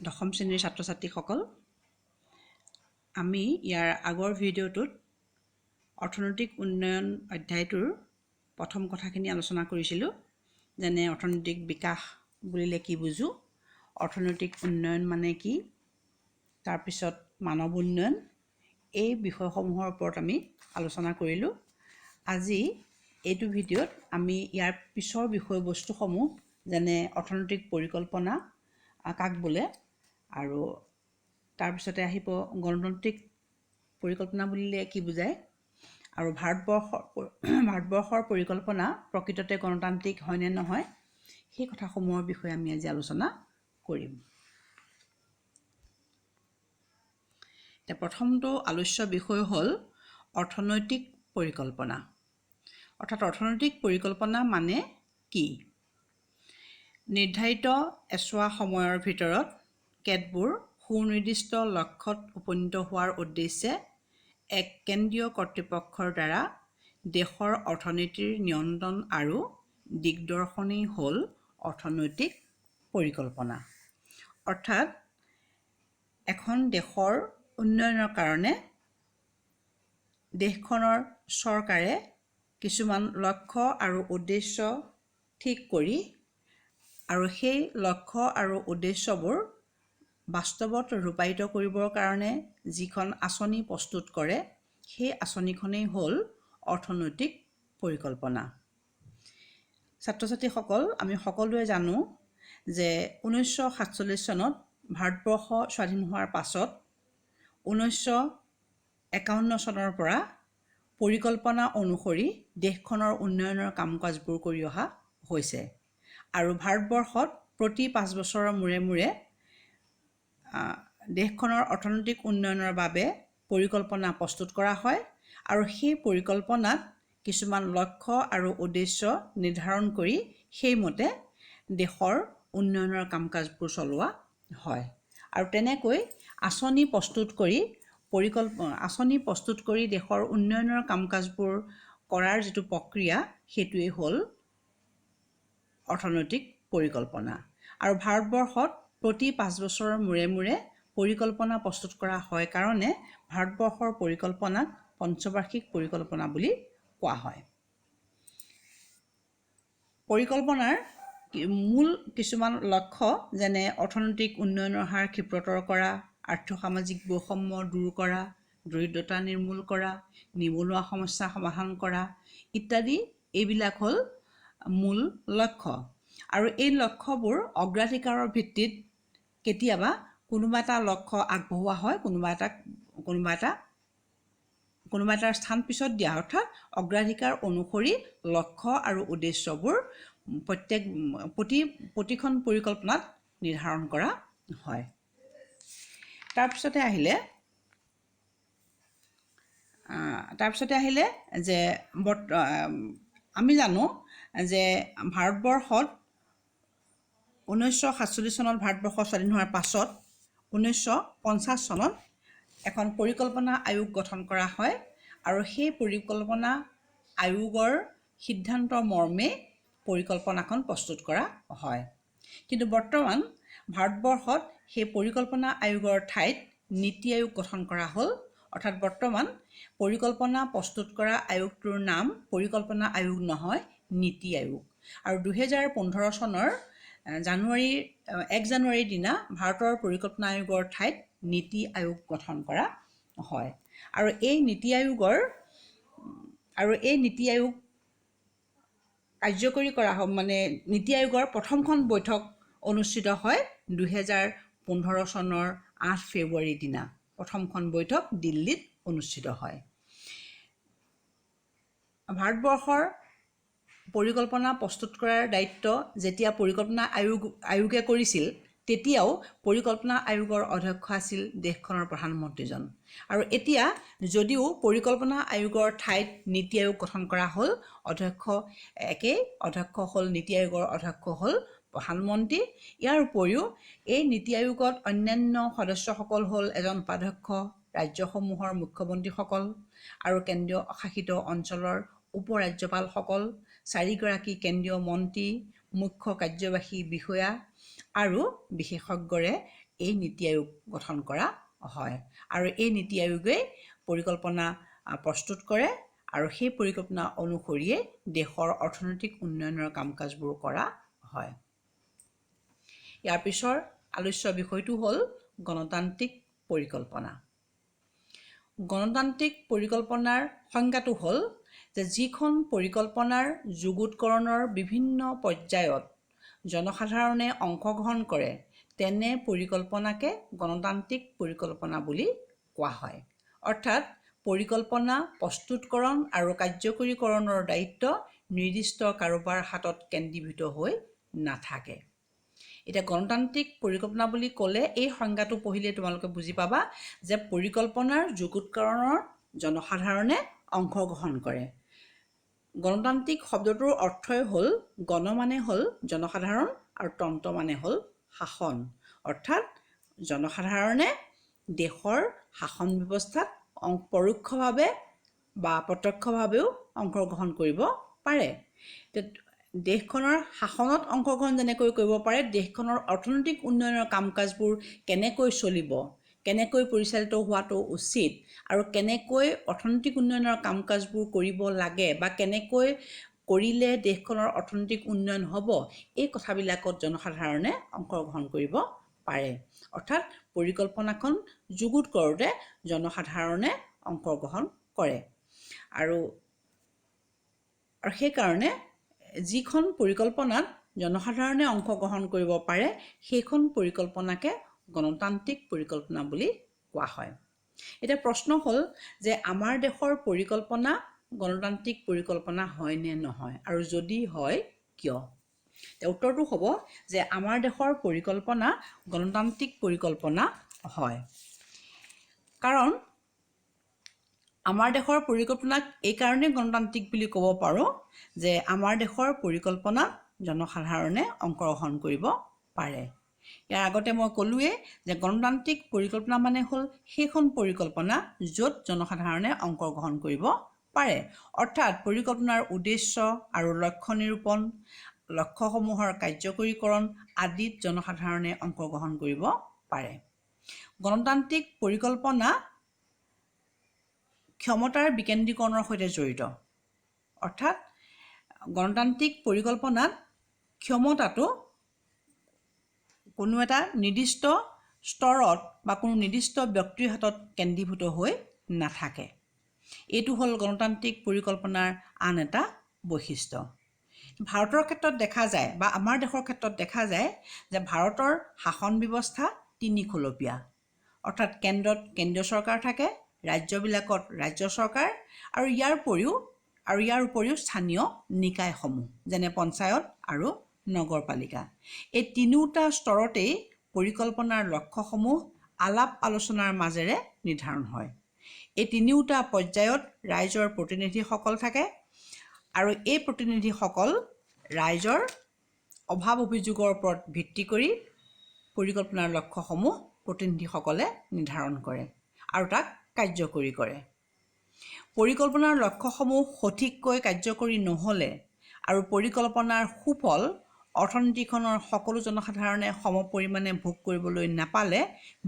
দশম শ্ৰেণীৰ ছাত্ৰ ছাত্ৰীসকল, আমি ইয়াৰ আগৰ ভিডিঅ'টোত অৰ্থনৈতিক উন্নয়ন অধ্যায়টোৰ প্ৰথম কথাখিনি আলোচনা কৰিছিলোঁ। যেনে অৰ্থনৈতিক বিকাশ বুলিলে কি বুজো, অৰ্থনৈতিক উন্নয়ন মানে কি, তাৰপিছত মানৱ উন্নয়ন, এই বিষয়সমূহৰ ওপৰত আমি আলোচনা কৰিলোঁ। আজি এইটো ভিডিঅ'ত আমি ইয়াৰ পিছৰ বিষয়বস্তুসমূহ যেনে অৰ্থনৈতিক পৰিকল্পনা কাক বোলে, আৰু তাৰপিছতে আহিব গণতান্ত্ৰিক পৰিকল্পনা বুলিলে কি বুজায়, আৰু ভাৰতবৰ্ষৰ পৰিকল্পনা প্ৰকৃততে গণতান্ত্ৰিক হয়নে নহয়, সেই কথাসমূহৰ বিষয়ে আমি আজি আলোচনা কৰিম। এতিয়া প্ৰথমটো আলোচ্য বিষয় হ'ল অৰ্থনৈতিক পৰিকল্পনা। অৰ্থাৎ অৰ্থনৈতিক পৰিকল্পনা মানে কি? নিৰ্ধাৰিত এছোৱা সময়ৰ ভিতৰত কেতবোৰ সুনিৰ্দিষ্ট লক্ষ্যত উপনীত হোৱাৰ উদ্দেশ্যে এক কেন্দ্ৰীয় কৰ্তৃপক্ষৰ দ্বাৰা দেশৰ অৰ্থনীতিৰ নিয়ন্ত্ৰণ আৰু দিগদৰ্শনেই হ'ল অৰ্থনৈতিক পৰিকল্পনা। অৰ্থাৎ এখন দেশৰ উন্নয়নৰ কাৰণে দেশখনৰ চৰকাৰে কিছুমান লক্ষ্য আৰু উদ্দেশ্য ঠিক কৰি আৰু সেই লক্ষ্য আৰু উদ্দেশ্যবোৰ বাস্তৱত ৰূপায়িত কৰিবৰ কাৰণে যিখন আঁচনি প্ৰস্তুত কৰে, সেই আঁচনিখনেই হ'ল অৰ্থনৈতিক পৰিকল্পনা। ছাত্ৰ ছাত্ৰীসকল, আমি সকলোৱে জানো যে 1947 চনত ভাৰতবৰ্ষ স্বাধীন হোৱাৰ পাছত 1951 চনৰ পৰা পৰিকল্পনা অনুসৰি দেশখনৰ উন্নয়নৰ কাম কাজবোৰ কৰি অহা হৈছে। আৰু ভাৰতবৰ্ষত প্ৰতি 5 বছৰৰ মূৰে মূৰে দেশখনৰ অৰ্থনৈতিক উন্নয়নৰ বাবে পৰিকল্পনা প্ৰস্তুত কৰা হয়, আৰু সেই পৰিকল্পনাত কিছুমান লক্ষ্য আৰু উদ্দেশ্য নিৰ্ধাৰণ কৰি সেইমতে দেশৰ উন্নয়নৰ কাম কাজবোৰ চলোৱা হয়। আৰু তেনেকৈ আঁচনি প্ৰস্তুত কৰি দেশৰ উন্নয়নৰ কাম কাজবোৰ কৰাৰ যিটো প্ৰক্ৰিয়া, সেইটোৱেই হ'ল অৰ্থনৈতিক পৰিকল্পনা। আৰু ভাৰতবৰ্ষত প্ৰতি 5 বছৰৰ মূৰে মূৰে পৰিকল্পনা প্ৰস্তুত কৰা হয় কাৰণে ভাৰতবৰ্ষৰ পৰিকল্পনাক পঞ্চবাৰ্ষিক পৰিকল্পনা বুলি কোৱা হয়। পৰিকল্পনাৰ মূল কিছুমান লক্ষ্য যেনে অৰ্থনৈতিক উন্নয়নৰ হাৰ ক্ষীপ্ৰতৰ কৰা, আৰ্থ-সামাজিক বৈষম্য দূৰ কৰা, দৰিদ্ৰতা নিৰ্মূল কৰা, নিবনুৱা সমস্যা সমাধান কৰা ইত্যাদি, এইবিলাক হ'ল মূল লক্ষ্য। আৰু এই লক্ষ্যবোৰ অগ্ৰাধিকাৰৰ ভিত্তিত কেতিয়াবা কোনোবা এটা লক্ষ্য আগবঢ়োৱা হয়, কোনোবা এটা স্থান পিছত দিয়া, অৰ্থাৎ অগ্ৰাধিকাৰ অনুসৰি লক্ষ্য আৰু উদ্দেশ্যবোৰ প্ৰতিখন পৰিকল্পনাত নিৰ্ধাৰণ কৰা হয়। তাৰপিছতে আহিলে যে আমি জানো যে ভাৰতবৰ্ষত 1947 চনত ভাৰতবৰ্ষ স্বাধীন হোৱাৰ পাছত 1950 চনত এখন পৰিকল্পনা আয়োগ গঠন কৰা হয়, আৰু সেই পৰিকল্পনা আয়োগৰ সিদ্ধান্ত মৰ্মে পৰিকল্পনাখন প্ৰস্তুত কৰা হয়। কিন্তু বৰ্তমান ভাৰতবৰ্ষত সেই পৰিকল্পনা আয়োগৰ ঠাইত নীতি আয়োগ গঠন কৰা হ'ল। অৰ্থাৎ বৰ্তমান পৰিকল্পনা প্ৰস্তুত কৰা আয়োগটোৰ নাম পৰিকল্পনা আয়োগ নহয়, নীতি আয়োগ। আৰু 2015 চনৰ 1 জানুৱাৰীৰ দিনা ভাৰতৰ পৰিকল্পনা আয়োগৰ ঠাইত নীতি আয়োগ গঠন কৰা হয়। আৰু এই নীতি আয়োগ কাৰ্যকৰী কৰা হয়, মানে নীতি আয়োগৰ প্ৰথমখন বৈঠক অনুষ্ঠিত হয় 2015 চনৰ 8 ফেব্ৰুৱাৰীৰ দিনা। প্ৰথমখন বৈঠক দিল্লীত অনুষ্ঠিত হয়। ভাৰতবৰ্ষৰ পৰিকল্পনা প্ৰস্তুত কৰাৰ দায়িত্ব যেতিয়া পৰিকল্পনা আয়োগে কৰিছিল, তেতিয়াও পৰিকল্পনা আয়োগৰ অধ্যক্ষ আছিল দেশখনৰ প্ৰধানমন্ত্ৰীজন। আৰু এতিয়া যদিও পৰিকল্পনা আয়োগৰ ঠাইত নীতি আয়োগ গঠন কৰা হ'ল, অধ্যক্ষ হ'ল নীতি আয়োগৰ অধ্যক্ষ হ'ল প্ৰধানমন্ত্ৰী। ইয়াৰ উপৰিও এই নীতি আয়োগত অন্যান্য সদস্যসকল হ'ল এজন উপাধ্যক্ষ, ৰাজ্যসমূহৰ মুখ্যমন্ত্ৰীসকল আৰু কেন্দ্ৰীয় শাসিত অঞ্চলৰ উপ-ৰাজ্যপালসকল, 4 গৰাকী কেন্দ্ৰীয় মন্ত্ৰী, মুখ্য কাৰ্যবাহী বিষয়া আৰু বিশেষজ্ঞৰে এই নীতি আয়োগ গঠন কৰা হয় আৰু এই নীতি আয়োগে পৰিকল্পনা প্ৰস্তুত কৰে আৰু সেই পৰিকল্পনা অনুসৰিয়ে দেশৰ অৰ্থনৈতিক উন্নয়নৰ কাম-কাজবোৰ কৰা হয়। ইয়াৰ পিছৰ আলোচ্য বিষয়টো হ'ল গণতান্ত্ৰিক পৰিকল্পনা। গণতান্ত্ৰিক পৰিকল্পনাৰ সংজ্ঞাটো হ'ল যে যিখন পৰিকল্পনাৰ যুগুতকৰণৰ বিভিন্ন পৰ্যায়ত জনসাধাৰণে অংশগ্ৰহণ কৰে তেনে পৰিকল্পনাকে গণতান্ত্ৰিক পৰিকল্পনা বুলি কোৱা হয়। অৰ্থাৎ পৰিকল্পনা প্ৰস্তুতকৰণ আৰু কাৰ্যকৰীকৰণৰ দায়িত্ব নিৰ্দিষ্ট কাৰোবাৰ হাতত কেন্দ্ৰীভূত হৈ নাথাকে। এতিয়া গণতান্ত্ৰিক পৰিকল্পনা বুলি ক'লে এই সংজ্ঞাটো পঢ়িলে তোমালোকে বুজি পাবা যে পৰিকল্পনাৰ যুগুতকৰণৰ জনসাধাৰণে অংশগ্ৰহণ কৰে। গণতান্ত্ৰিক শব্দটোৰ অৰ্থই হ'ল গণ মানে হ'ল জনসাধাৰণ আৰু তন্ত্ৰ মানে হ'ল শাসন। অৰ্থাৎ জনসাধাৰণে দেশৰ শাসন ব্যৱস্থাত পৰোক্ষভাৱে বা প্ৰত্যক্ষভাৱেও অংশগ্ৰহণ কৰিব পাৰে। দেশখনৰ শাসনত অংশগ্ৰহণ যেনেকৈ কৰিব পাৰে, দেশখনৰ অৰ্থনৈতিক উন্নয়নৰ কাম-কাজবোৰ কেনেকৈ চলিব, কেনেকৈ পৰিচালিত হোৱাটো উচিত আৰু কেনেকৈ অৰ্থনৈতিক উন্নয়নৰ কাম-কাজবোৰ কৰিব লাগে বা কেনেকৈ কৰিলে দেশখনৰ অৰ্থনৈতিক উন্নয়ন হ'ব, এই কথাবিলাকত জনসাধাৰণে অংশগ্ৰহণ কৰিব পাৰে। অৰ্থাৎ পৰিকল্পনাখন যুগুত কৰোঁতে জনসাধাৰণে অংশগ্ৰহণ কৰে আৰু সেইকাৰণে যিখন পৰিকল্পনাত জনসাধাৰণে অংশগ্ৰহণ কৰিব পাৰে সেইখন পৰিকল্পনাকে গণতান্ত্ৰিক পৰিকল্পনা বুলি কোৱা হয়। এতিয়া প্ৰশ্ন হ'ল যে আমাৰ দেশৰ পৰিকল্পনা গণতান্ত্ৰিক পৰিকল্পনা হয় নে নহয় আৰু যদি হয় কিয়? উত্তৰটো হ'ব যে আমাৰ দেশৰ পৰিকল্পনা গণতান্ত্ৰিক পৰিকল্পনা হয়। কাৰণ আমাৰ দেশৰ পৰিকল্পনাক এইকাৰণেই গণতান্ত্ৰিক বুলি ক'ব পাৰোঁ যে আমাৰ দেশৰ পৰিকল্পনাত জনসাধাৰণে অংশগ্ৰহণ কৰিব পাৰে। ইয়াৰ আগতে মই ক'লোৱেই যে গণতান্ত্ৰিক পৰিকল্পনা মানে হ'ল সেইখন পৰিকল্পনা য'ত জনসাধাৰণে অংশগ্ৰহণ কৰিব পাৰে। অৰ্থাৎ পৰিকল্পনাৰ উদ্দেশ্য আৰু লক্ষ্য নিৰূপণ, লক্ষ্যসমূহৰ কাৰ্যকৰীকৰণ আদিত জনসাধাৰণে অংশগ্ৰহণ কৰিব পাৰে। গণতান্ত্ৰিক পৰিকল্পনা ক্ষমতাৰ বিকেন্দ্ৰীকৰণৰ সৈতে জড়িত। অৰ্থাৎ গণতান্ত্ৰিক পৰিকল্পনাত ক্ষমতাটো কোনো এটা নিৰ্দিষ্ট স্তৰত বা কোনো নিৰ্দিষ্ট ব্যক্তিৰ হাতত কেন্দ্ৰীভূত হৈ নাথাকে। এইটো হ'ল গণতান্ত্ৰিক পৰিকল্পনাৰ আন এটা বৈশিষ্ট্য। ভাৰতৰ ক্ষেত্ৰত দেখা যায় বা আমাৰ দেশৰ ক্ষেত্ৰত দেখা যায় যে ভাৰতৰ শাসন ব্যৱস্থা তিনিখলপীয়া। অৰ্থাৎ কেন্দ্ৰত কেন্দ্ৰীয় চৰকাৰ থাকে, ৰাজ্যবিলাকত ৰাজ্য চৰকাৰ আৰু ইয়াৰ উপৰিও স্থানীয় নিকায়সমূহ যেনে পঞ্চায়ত আৰু নগৰপালিকা। এই তিনিওটা স্তৰতেই পৰিকল্পনাৰ লক্ষ্যসমূহ আলাপ আলোচনাৰ মাজেৰে নিৰ্ধাৰণ হয়। এই তিনিওটা পৰ্যায়ত ৰাইজৰ প্ৰতিনিধিসকল থাকে আৰু এই প্ৰতিনিধিসকল ৰাইজৰ অভাৱ অভিযোগৰ ওপৰত ভিত্তি কৰি পৰিকল্পনাৰ লক্ষ্যসমূহ প্ৰতিনিধিসকলে নিৰ্ধাৰণ কৰে আৰু তাক কাৰ্যকৰী কৰে। পৰিকল্পনাৰ লক্ষ্যসমূহ সঠিককৈ কাৰ্যকৰী নহ'লে আৰু পৰিকল্পনাৰ সুফল অৰ্থনীতিখনৰ সকলো জনসাধাৰণে সমপৰিমাণে ভোগ কৰিবলৈ নাপালে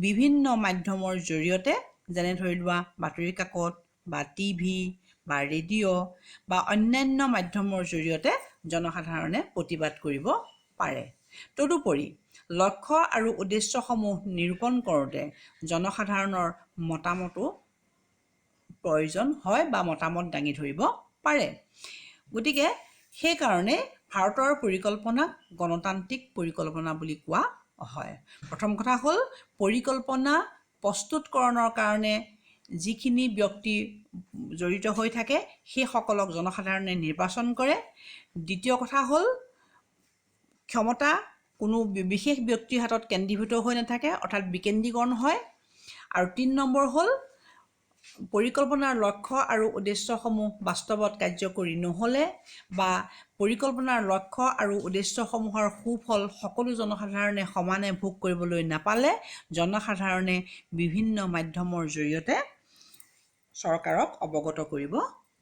বিভিন্ন মাধ্যমৰ জৰিয়তে যেনে ধৰি লোৱা বাতৰি কাকত বা টিভি বা ৰেডিঅ' বা অন্যান্য মাধ্যমৰ জৰিয়তে জনসাধাৰণে প্ৰতিবাদ কৰিব পাৰে। তদুপৰি লক্ষ্য আৰু উদ্দেশ্যসমূহ নিৰূপণ কৰোঁতে জনসাধাৰণৰ মতামতো প্ৰয়োজন হয় বা মতামত দাঙি ধৰিব পাৰে। গতিকে সেইকাৰণে ভাৰতৰ পৰিকল্পনাক গণতান্ত্ৰিক পৰিকল্পনা বুলি কোৱা হয়। প্ৰথম কথা হ'ল পৰিকল্পনা প্ৰস্তুতকৰণৰ কাৰণে যিখিনি ব্যক্তি জড়িত হৈ থাকে সেইসকলক জনসাধাৰণে নিৰ্বাচন কৰে। দ্বিতীয় কথা হ'ল ক্ষমতা কোনো বিশেষ ব্যক্তিৰ হাতত কেন্দ্ৰীভূত হৈ নাথাকে, অৰ্থাৎ বিকেন্দ্ৰীকৰণ হয়। আৰু ৩ নম্বৰ হ'ল পৰিকল্পনাৰ লক্ষ্য আৰু উদ্দেশ্যসমূহ বাস্তৱত কাৰ্যকৰী নহ'লে বা পৰিকল্পনাৰ লক্ষ্য আৰু উদ্দেশ্যসমূহৰ সুফল সকলো জনসাধাৰণে সমানে ভোগ কৰিবলৈ নাপালে জনসাধাৰণে বিভিন্ন মাধ্যমৰ জৰিয়তে চৰকাৰক অৱগত কৰিব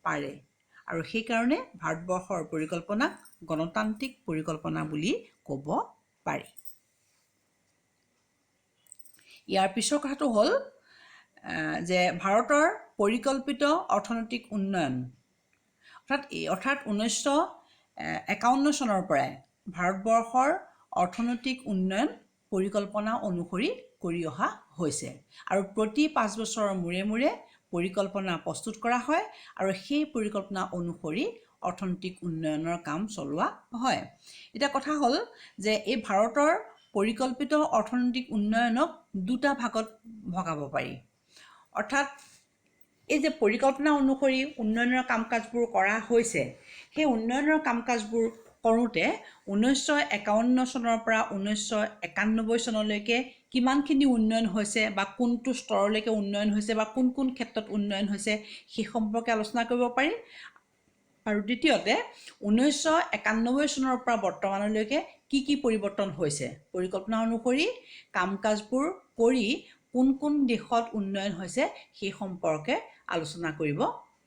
পাৰে। আৰু সেইকাৰণে ভাৰতবৰ্ষৰ পৰিকল্পনাক গণতান্ত্ৰিক পৰিকল্পনা বুলি ক'ব পাৰি। ইয়াৰ পিছৰ কথাটো হ'ল যে ভাৰতৰ পৰিকল্পিত অৰ্থনৈতিক উন্নয়ন অৰ্থাৎ 1951 চনৰ পৰাই ভাৰতবৰ্ষৰ অৰ্থনৈতিক উন্নয়ন পৰিকল্পনা অনুসৰি কৰি অহা হৈছে আৰু প্ৰতি 5 বছৰৰ মূৰে মূৰে পৰিকল্পনা প্ৰস্তুত কৰা হয় আৰু সেই পৰিকল্পনা অনুসৰি অৰ্থনৈতিক উন্নয়নৰ কাম চলোৱা হয়। এতিয়া কথা হ'ল যে এই ভাৰতৰ পৰিকল্পিত অৰ্থনৈতিক উন্নয়নক দুটা ভাগত ভগাব পাৰি। অৰ্থাৎ এই যে পৰিকল্পনা অনুসৰি উন্নয়নৰ কাম কাজবোৰ কৰা হৈছে, সেই উন্নয়নৰ কাম কাজবোৰ কৰোঁতে 1951 চনৰ পৰা 1991 চনলৈকে কিমানখিনি উন্নয়ন হৈছে বা কোনটো স্তৰলৈকে উন্নয়ন হৈছে বা কোন কোন ক্ষেত্ৰত উন্নয়ন হৈছে সেই সম্পৰ্কে আলোচনা কৰিব পাৰি। আৰু দ্বিতীয়তে 1991 চনৰ পৰা বৰ্তমানলৈকে কি পৰিৱৰ্তন হৈছে, পৰিকল্পনা অনুসৰি কাম কাজবোৰ কৰি কোন কোন দিশত উন্নয়ন হৈছে সেই সম্পৰ্কে আলোচনা কৰিব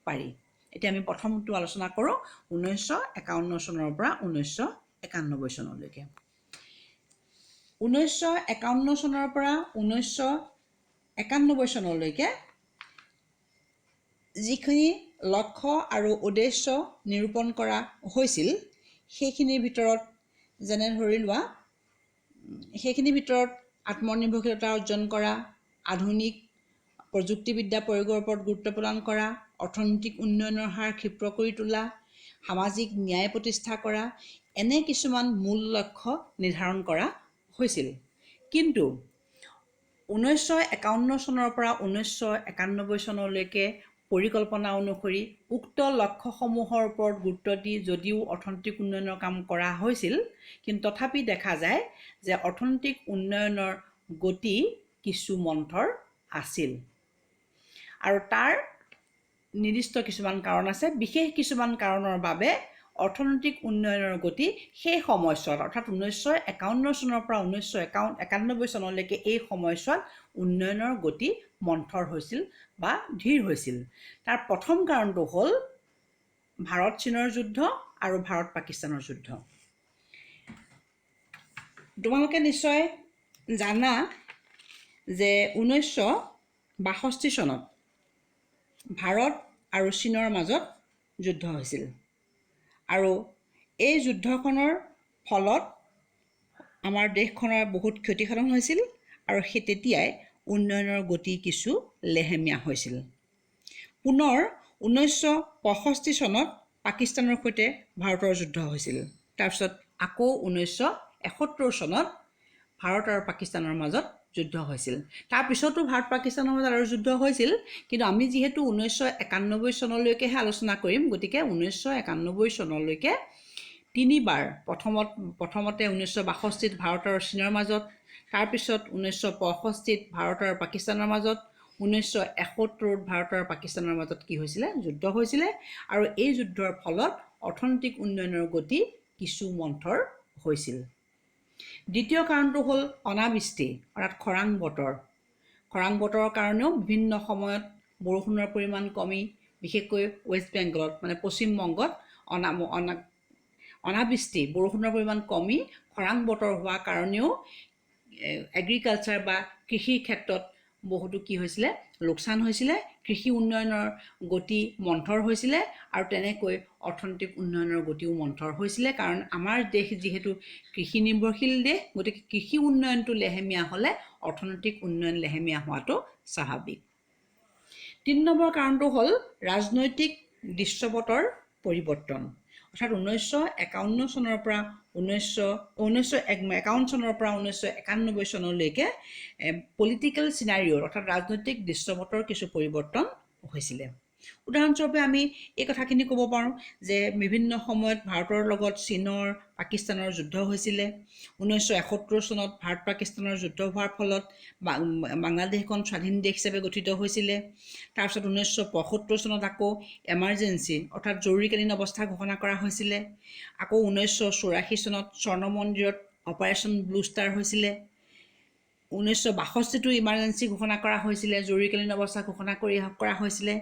পাৰি। এতিয়া আমি প্ৰথমটো আলোচনা কৰোঁ 1951 চনৰ পৰা 1991 চনলৈকে। 1951 চনৰ পৰা 1991 চনলৈকে যিখিনি লক্ষ্য আৰু উদ্দেশ্য নিৰূপণ কৰা হৈছিল সেইখিনিৰ ভিতৰত যেনে ধৰি লোৱা আত্মনিৰ্ভৰশীলতা অৰ্জন কৰা, আধুনিক প্ৰযুক্তিবিদ্যা প্ৰয়োগৰ ওপৰত গুৰুত্ব প্ৰদান কৰা, অৰ্থনৈতিক উন্নয়নৰ হাৰ ক্ষীপ্ৰ কৰি তোলা, সামাজিক ন্যায় প্ৰতিষ্ঠা কৰা, এনে কিছুমান মূল লক্ষ্য নিৰ্ধাৰণ কৰা হৈছিল। কিন্তু 1951 চনৰ পৰা 1991 চনলৈকে পৰিকল্পনা অনুসৰি উক্ত লক্ষ্যসমূহৰ ওপৰত গুৰুত্ব দি যদিও অৰ্থনৈতিক উন্নয়নৰ কাম কৰা হৈছিল, কিন্তু তথাপি দেখা যায় যে অৰ্থনৈতিক উন্নয়নৰ গতি কিছু মন্থৰ আছিল আৰু তাৰ নিৰ্দিষ্ট কিছুমান কাৰণ আছে। বিশেষ কিছুমান কাৰণৰ বাবে অৰ্থনৈতিক উন্নয়নৰ গতি সেই সময়ছোৱাত অৰ্থাৎ 1951 চনৰ পৰা 1991 চনলৈকে এই সময়ছোৱাত উন্নয়নৰ গতি মন্থৰ হৈছিল বা ধীৰ হৈছিল। তাৰ প্ৰথম কাৰণটো হ'ল ভাৰত চীনৰ যুদ্ধ আৰু ভাৰত পাকিস্তানৰ যুদ্ধ। তোমালোকে নিশ্চয় জানা যে 1962 চনত ভাৰত আৰু চীনৰ মাজত যুদ্ধ হৈছিল আৰু এই যুদ্ধখনৰ ফলত আমাৰ দেশখনৰ বহুত ক্ষতিসাধন হৈছিল আৰু সেই তেতিয়াই উন্নয়নৰ গতি কিছু লেহেমীয়া হৈছিল। পুনৰ 1965 চনত পাকিস্তানৰ সৈতে ভাৰতৰ যুদ্ধ হৈছিল। তাৰপিছত আকৌ 1971 চনত ভাৰত আৰু পাকিস্তানৰ মাজত যুদ্ধ হৈছিল। তাৰপিছতো ভাৰত পাকিস্তানৰ মাজত আৰু যুদ্ধ হৈছিল, কিন্তু আমি যিহেতু 1991 চনলৈকেহে আলোচনা কৰিম, গতিকে 1991 চনলৈকে তিনিবাৰ প্ৰথমতে 1962 ভাৰত আৰু চীনৰ মাজত, তাৰপিছত 1965 ভাৰত আৰু পাকিস্তানৰ মাজত, 1971 ভাৰত আৰু পাকিস্তানৰ মাজত কি হৈছিলে, যুদ্ধ হৈছিলে আৰু এই যুদ্ধৰ ফলত অৰ্থনৈতিক উন্নয়নৰ গতি কিছু মন্থৰ হৈছিল। দ্বিতীয় কাৰণটো হ'ল অনাবৃষ্টি অৰ্থাৎ খৰাং বতৰ। খৰাং বতৰৰ কাৰণেও বিভিন্ন সময়ত বৰষুণৰ পৰিমাণ কমি, বিশেষকৈ ৱেষ্ট বেংগলত মানে পশ্চিমবংগত অনাবৃষ্টি বৰষুণৰ পৰিমাণ কমি খৰাং বতৰ হোৱাৰ কাৰণেও এগ্ৰিকালচাৰ বা কৃষিৰ ক্ষেত্ৰত বহুতো কি হৈছিলে, লোকচান হৈছিলে, কৃষি উন্নয়নৰ গতি মন্থৰ হৈছিলে আৰু তেনেকৈ অৰ্থনৈতিক উন্নয়নৰ গতিও মন্থৰ হৈছিলে। কাৰণ আমাৰ দেশ যিহেতু কৃষি নিৰ্ভৰশীল দেশ, গতিকে কৃষি উন্নয়নটো লেহেমীয়া হ'লে অৰ্থনৈতিক উন্নয়ন লেহেমীয়া হোৱাটো স্বাভাৱিক। 3 নম্বৰ কাৰণটো হ'ল ৰাজনৈতিক দৃশ্যপটৰ পৰিৱৰ্তন। অৰ্থাৎ 1951 চনৰ পৰা 1991 চনলৈকে পলিটিকেল চিনাৰিঅ' অৰ্থাৎ ৰাজনৈতিক দৃশ্যপটৰ কিছু পৰিৱৰ্তন হৈছিলে। উদাহৰণস্বৰূপে আমি এই কথাখিনি ক'ব পাৰোঁ যে বিভিন্ন সময়ত ভাৰতৰ লগত চীনৰ পাকিস্তানৰ যুদ্ধ হৈছিলে। 1971 চনত ভাৰত পাকিস্তানৰ যুদ্ধ হোৱাৰ ফলত বাংলাদেশখন স্বাধীন দেশ হিচাপে গঠিত হৈছিলে। তাৰপিছত 1975 চনত আকৌ এমাৰ্জেঞ্চি অৰ্থাৎ জৰুৰীকালীন অৱস্থা ঘোষণা কৰা হৈছিলে। আকৌ 1984 চনত স্বৰ্ণ মন্দিৰত অপাৰেশ্যন ব্লু ষ্টাৰ হৈছিলে। 1962টো ইমাৰ্জেঞ্চি ঘোষণা কৰা হৈছিলে, জৰুৰীকালীন অৱস্থা ঘোষণা কৰা হৈছিলে।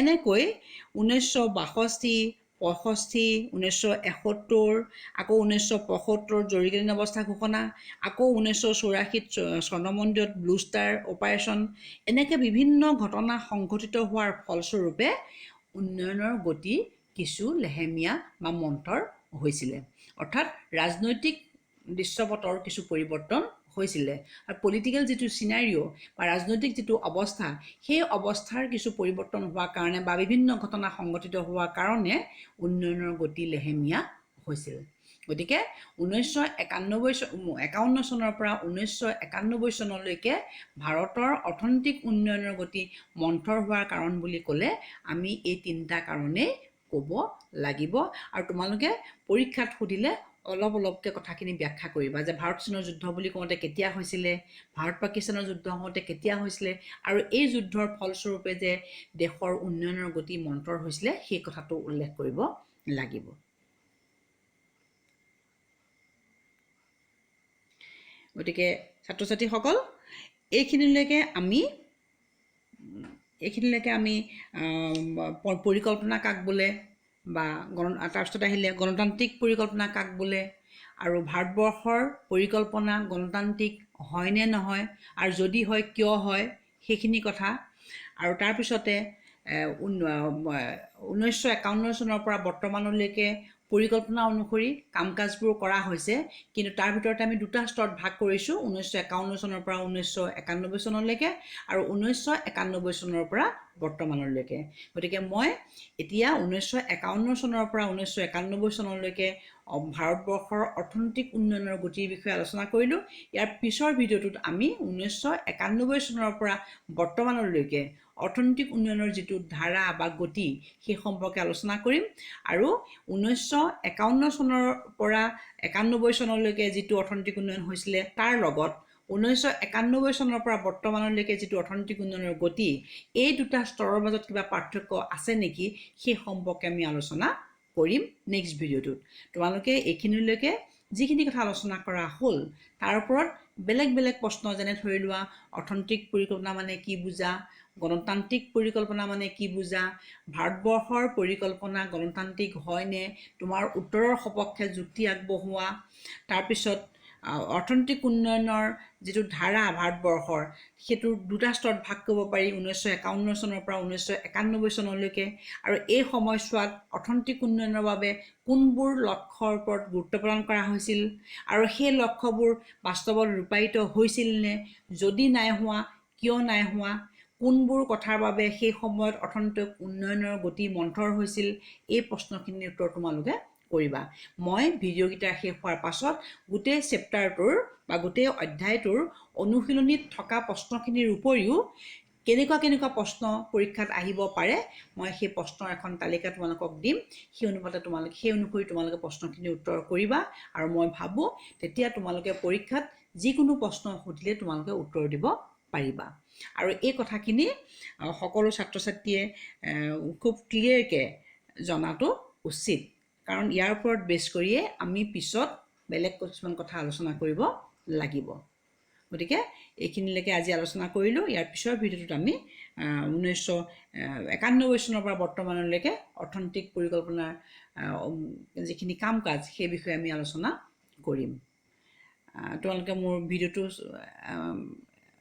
এনেকৈ 1962, 1971, আকৌ 1975 জৰুৰীকালীন অৱস্থা ঘোষণা, আকৌ 1984 স্বৰ্ণমন্দিৰত ব্লু ষ্টাৰ অপাৰেশ্যন, এনেকৈ বিভিন্ন ঘটনা সংঘটিত হোৱাৰ ফলস্বৰূপে উন্নয়নৰ গতি কিছু লেহেমীয়া বা মন্থৰ হৈছিলে। অৰ্থাৎ ৰাজনৈতিক দৃশ্যপটৰ কিছু পৰিৱৰ্তন হৈছিলে আৰু পলিটিকেল যিটো চিনাৰিঅ' বা ৰাজনৈতিক যিটো অৱস্থা, সেই অৱস্থাৰ কিছু পৰিৱৰ্তন হোৱাৰ কাৰণে বা বিভিন্ন ঘটনা সংঘটিত হোৱাৰ কাৰণে উন্নয়নৰ গতি লেহেমীয়া হৈছিল। গতিকে 1951 চনৰ পৰা 1991 চনলৈকে ভাৰতৰ অৰ্থনৈতিক উন্নয়নৰ গতি মন্থৰ হোৱাৰ কাৰণ বুলি ক'লে আমি এই তিনিটা কাৰণেই ক'ব লাগিব। আৰু তোমালোকে পৰীক্ষাত সুধিলে অলপকৈ কথাখিনি ব্যাখ্যা কৰিবা যে ভাৰত চীনৰ যুদ্ধ বুলি কওঁতে কেতিয়া হৈছিলে, ভাৰত পাকিস্তানৰ যুদ্ধ হওঁতে কেতিয়া হৈছিলে, আৰু এই যুদ্ধৰ ফলস্বৰূপে যে দেশৰ উন্নয়নৰ গতি মন্থৰ হৈছিলে সেই কথাটো উল্লেখ কৰিব লাগিব। গতিকে ছাত্ৰ ছাত্ৰীসকল এইখিনিলৈকে আমি পৰিকল্পনা কাক বোলে বা তাৰপিছত আহিলে গণতান্ত্ৰিক পৰিকল্পনা কাক বোলে, আৰু ভাৰতবৰ্ষৰ পৰিকল্পনা গণতান্ত্ৰিক হয়নে নহয়, আৰু যদি হয় কিয় হয় সেইখিনি কথা। আৰু তাৰপিছতে 1951 চনৰ পৰা বৰ্তমানলৈকে পৰিকল্পনা অনুসৰি কাম কাজবোৰ কৰা হৈছে, কিন্তু তাৰ ভিতৰতে আমি দুটা স্তৰত ভাগ কৰিছোঁ, 1951 চনৰ পৰা 1991 চনলৈকে আৰু 1991 চনৰ পৰা বৰ্তমানলৈকে। গতিকে মই এতিয়া 1951 চনৰ পৰা 1991 চনলৈকে ভাৰতবৰ্ষৰ অৰ্থনৈতিক উন্নয়নৰ গতিৰ বিষয়ে আলোচনা কৰিলোঁ। ইয়াৰ পিছৰ ভিডিঅ'টোত আমি 1991 চনৰ পৰা বৰ্তমানলৈকে অৰ্থনৈতিক উন্নয়নৰ যিটো ধাৰা বা গতি সেই সম্পৰ্কে আলোচনা কৰিম। আৰু 1951 চনৰ পৰা 91 চনলৈকে যিটো অৰ্থনৈতিক উন্নয়ন হৈছিলে তাৰ লগত 1991 চনৰ পৰা বৰ্তমানলৈকে যিটো অৰ্থনৈতিক উন্নয়নৰ গতি, এই দুটা স্তৰৰ মাজত কিবা পাৰ্থক্য আছে নেকি সেই সম্পৰ্কে আমি আলোচনা কৰিম নেক্সট ভিডিঅ'টোত। তোমালোকে এইখিনিলৈকে যিখিনি কথা আলোচনা কৰা হ'ল তাৰ ওপৰত বেলেগ বেলেগ প্ৰশ্ন, যেনে ধৰি লোৱা অৰ্থনৈতিক পৰিকল্পনা মানে কি বুজা, গণতান্ত্ৰিক পৰিকল্পনা মানে কি বুজা, ভাৰতবৰ্ষৰ পৰিকল্পনা গণতান্ত্ৰিক হয়নে, তোমাৰ উত্তৰৰ সপক্ষে যুক্তি আগবঢ়োৱা, তাৰপিছত অৰ্থনৈতিক উন্নয়নৰ যিটো ধাৰা ভাৰতবৰ্ষৰ সেইটো দুটা স্তৰত ভাগ কৰিব পাৰি 1951 চনৰ পৰা 1991 চনলৈকে, আৰু এই সময়ছোৱাত অৰ্থনৈতিক উন্নয়নৰ বাবে কোনবোৰ লক্ষ্যৰ ওপৰত গুৰুত্ব প্ৰদান কৰা হৈছিল, আৰু সেই লক্ষ্যবোৰ বাস্তৱত ৰূপায়িত হৈছিল নে, যদি নাই হোৱা কিয় নাই হোৱা, কোনবোৰ কথাৰ বাবে সেই সময়ত অৰ্থনৈতিক উন্নয়নৰ গতি মন্থৰ হৈছিল, এই প্ৰশ্নখিনিৰ উত্তৰ তোমালোকে কৰিবা। মই ভিডিঅ'কেইটা শেষ হোৱাৰ পাছত গোটেই চেপ্টাৰটোৰ বা গোটেই অধ্যায়টোৰ অনুশীলনীত থকা প্ৰশ্নখিনিৰ উপৰিও কেনেকুৱা প্ৰশ্ন পৰীক্ষাত আহিব পাৰে মই সেই প্ৰশ্নৰ এখন তালিকা তোমালোকক দিম। সেই অনুসৰি তোমালোকে প্ৰশ্নখিনিৰ উত্তৰ কৰিবা, আৰু মই ভাবোঁ তেতিয়া তোমালোকে পৰীক্ষাত যিকোনো প্ৰশ্ন সুধিলে তোমালোকে উত্তৰ দিব পাৰিবা। আৰু এই কথাখিনি সকলো ছাত্ৰ ছাত্ৰীয়ে খুব ক্লিয়াৰকৈ জনাটো উচিত, কাৰণ ইয়াৰ ওপৰত বেছ কৰিয়ে আমি পিছত বেলেগ কিছুমান কথা আলোচনা কৰিব লাগিব। গতিকে এইখিনিলৈকে আজি আলোচনা কৰিলোঁ। ইয়াৰ পিছৰ ভিডিঅ'টোত আমি 1991 চনৰ পৰা বৰ্তমানলৈকে অৰ্থনৈতিক পৰিকল্পনাৰ যিখিনি কাম কাজ সেই বিষয়ে আমি আলোচনা কৰিম। তোমালোকে মোৰ ভিডিঅ'টো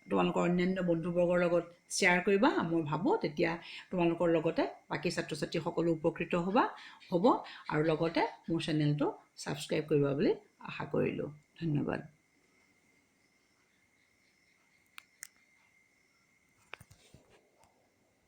তোমালোকৰ অন্যান্য বন্ধুবৰ্গৰ লগত শ্বেয়াৰ কৰিবা। মই ভাবোঁ তেতিয়া তোমালোকৰ লগতে বাকী ছাত্ৰ ছাত্ৰী সকলো উপকৃত হ'ব, আৰু লগতে মোৰ চেনেলটো ছাবস্ক্ৰাইব কৰিবা বুলি আশা কৰিলোঁ। ধন্যবাদ।